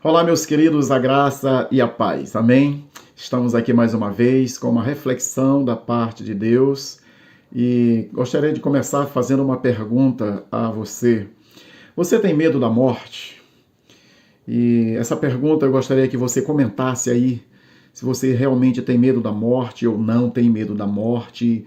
Olá, meus queridos, a graça e a paz, amém? Estamos aqui mais uma vez com uma reflexão da parte de Deus e gostaria de começar fazendo uma pergunta a você. Você tem medo da morte? E essa pergunta eu gostaria que você comentasse aí, se você realmente tem medo da morte ou não tem medo da morte.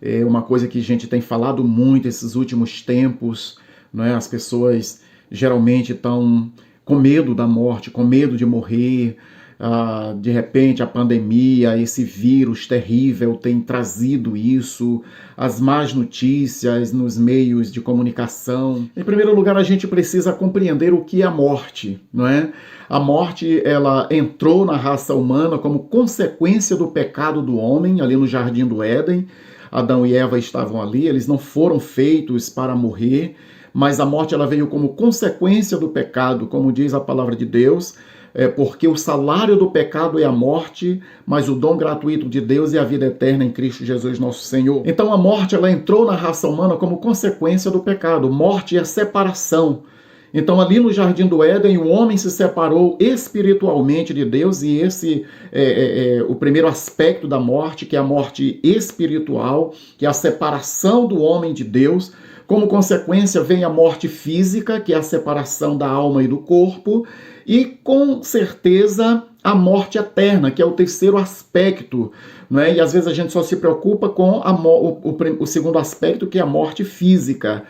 É uma coisa que a gente tem falado muito esses últimos tempos, não é? As pessoas geralmente estão com medo da morte, com medo de morrer. De repente a pandemia, esse vírus terrível tem trazido isso, as más notícias nos meios de comunicação. Em primeiro lugar, a gente precisa compreender o que é a morte, não é? A morte, ela entrou na raça humana como consequência do pecado do homem, ali no Jardim do Éden. Adão e Eva estavam ali, eles não foram feitos para morrer, mas a morte ela veio como consequência do pecado, como diz a palavra de Deus, porque o salário do pecado é a morte, mas o dom gratuito de Deus é a vida eterna em Cristo Jesus nosso Senhor. Então a morte ela entrou na raça humana como consequência do pecado. Morte é separação. Então ali no Jardim do Éden o homem se separou espiritualmente de Deus e esse é o primeiro aspecto da morte, que é a morte espiritual, que é a separação do homem de Deus. Como consequência vem a morte física, que é a separação da alma e do corpo, e com certeza a morte eterna, que é o terceiro aspecto, não é? E às vezes a gente só se preocupa com o segundo aspecto, que é a morte física.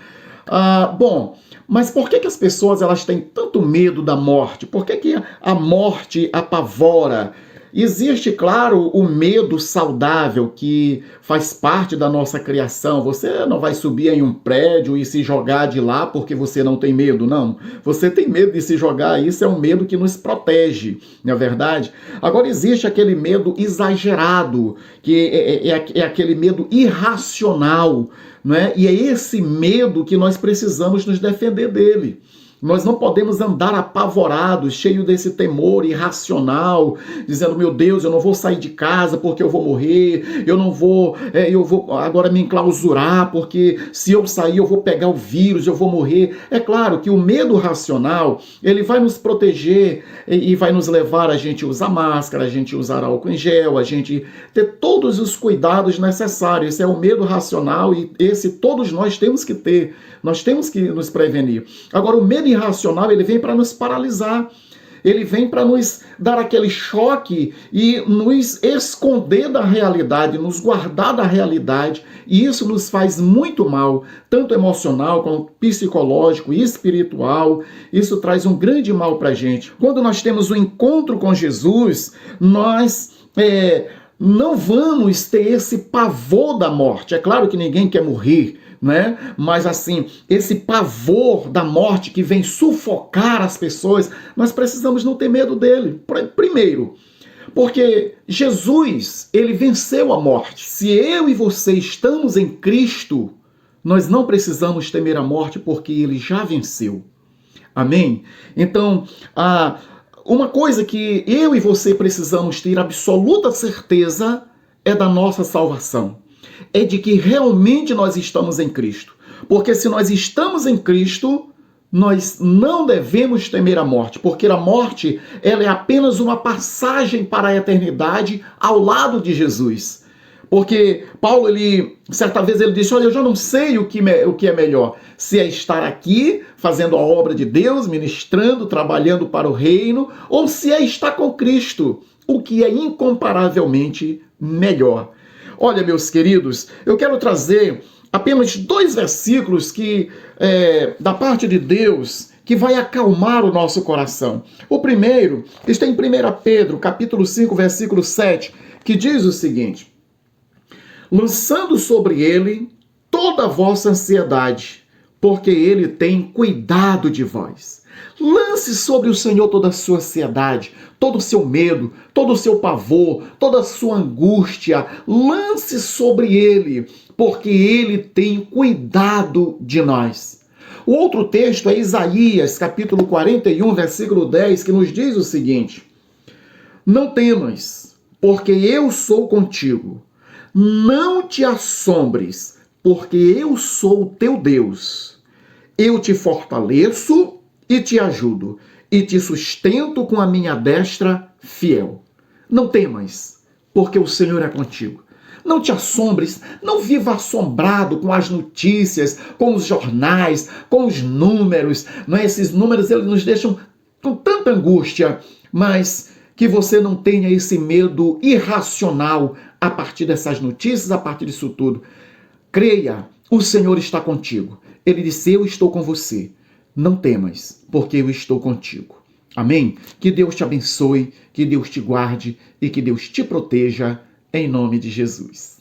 Mas por que as pessoas elas têm tanto medo da morte? Por que a morte apavora? Existe, claro, o medo saudável que faz parte da nossa criação. Você não vai subir em um prédio e se jogar de lá porque você não tem medo, não. Você tem medo de se jogar, isso é um medo que nos protege, não é verdade? Agora existe aquele medo exagerado, que é aquele medo irracional, não é? E é esse medo que nós precisamos nos defender dele. Nós não podemos andar apavorados, cheios desse temor irracional, dizendo, meu Deus, eu não vou sair de casa porque eu vou morrer, eu vou agora me enclausurar porque se eu sair eu vou pegar o vírus, eu vou morrer. É claro que o medo racional, ele vai nos proteger e vai nos levar a gente usar máscara, a gente usar álcool em gel, a gente ter todos os cuidados necessários. Esse é o medo racional e esse todos nós temos que ter. Nós temos que nos prevenir. Agora, o medo irracional, ele vem para nos paralisar. Ele vem para nos dar aquele choque e nos esconder da realidade, nos guardar da realidade. E isso nos faz muito mal, tanto emocional como psicológico e espiritual. Isso traz um grande mal para a gente. Quando nós temos um encontro com Jesus, nós não vamos ter esse pavor da morte. É claro que ninguém quer morrer, né? Mas assim, esse pavor da morte que vem sufocar as pessoas, nós precisamos não ter medo dele. Primeiro, porque Jesus, ele venceu a morte. Se eu e você estamos em Cristo, nós não precisamos temer a morte porque ele já venceu. Amém? Então, uma coisa que eu e você precisamos ter absoluta certeza é da nossa salvação. É de que realmente nós estamos em Cristo. Porque se nós estamos em Cristo, nós não devemos temer a morte, porque a morte ela é apenas uma passagem para a eternidade ao lado de Jesus. Porque Paulo, certa vez ele disse, olha, eu já não sei o que é melhor, se é estar aqui fazendo a obra de Deus, ministrando, trabalhando para o reino, ou se é estar com Cristo, o que é incomparavelmente melhor. Olha, meus queridos, eu quero trazer apenas 2 versículos da parte de Deus que vai acalmar o nosso coração. O primeiro está em 1 Pedro, capítulo 5, versículo 7, que diz o seguinte, lançando sobre ele toda a vossa ansiedade, porque ele tem cuidado de vós. Lance sobre o Senhor toda a sua ansiedade, todo o seu medo, todo o seu pavor, toda a sua angústia. Lance sobre ele, porque ele tem cuidado de nós. O outro texto é Isaías, capítulo 41, versículo 10, que nos diz o seguinte, não temas, porque eu sou contigo. Não te assombres, porque eu sou o teu Deus. Eu te fortaleço e te ajudo. e te sustento com a minha destra fiel. Não temas, porque o Senhor é contigo. Não te assombres, não viva assombrado com as notícias, com os jornais, com os números. Não é? Esses números eles nos deixam com tanta angústia, mas que você não tenha esse medo irracional a partir dessas notícias, a partir disso tudo. Creia, o Senhor está contigo. Ele disse, eu estou com você. Não temas, porque eu estou contigo. Amém? Que Deus te abençoe, que Deus te guarde e que Deus te proteja, em nome de Jesus.